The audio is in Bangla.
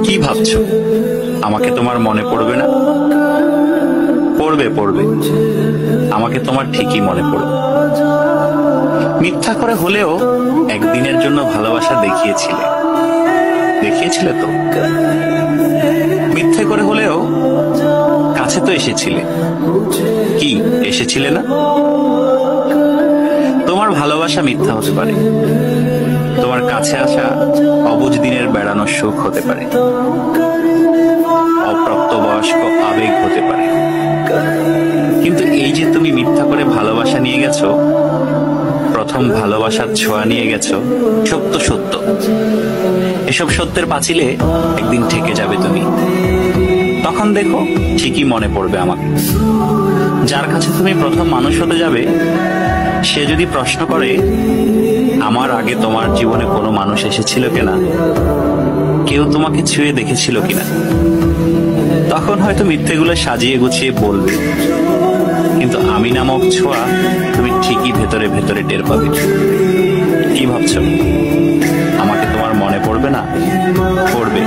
কি ভাবছো আমাকে তোমার মনে পড়বে না? পড়বে পড়বে, আমাকে তোমার ঠিকই মনে পড়বে। মিথ্যা করে হলেও একদিনের জন্য ভালোবাসা দেখিয়েছিলে তো। মিথ্যে করে হলেও কাছে তো এসেছিলে। কি এসেছিলে না? তোমার ভালোবাসা মিথ্যা হতে পারে, তোমার কাছে আসা অবুঝ দিনের বেড়ানোর সুখ হতে পারে, অপ্রাপ্তবয়স্ক আবেগ হতে পারে, কিন্তু এই যে তুমি মিথ্যা করে ভালোবাসা নিয়ে গেছো, প্রথম ভালোবাসার ছোঁয়া নিয়ে গেছো, সত্য সত্য। এসব সত্যের পাঁচিলে একদিন ঠেকে যাবে তুমি। তখন দেখো ঠিকই মনে পড়বে আমাকে। যার কাছে তুমি প্রথম মানুষ হতে যাবে, সে যদি প্রশ্ন করে আমার আগে তোমার জীবনে কোনো মানুষ এসেছিল কিনা, কেউ তোমাকে ছুঁয়ে দেখেছিল কিনা, তখন হয়তো মিথ্যেগুলো সাজিয়ে গুছিয়ে বলবে, কিন্তু আমি নামক ছোঁয়া তুমি ঠিকই ভেতরে ভেতরে টের পাবে। কি ভাবছো আমাকে তোমার মনে পড়বে না? পড়বে।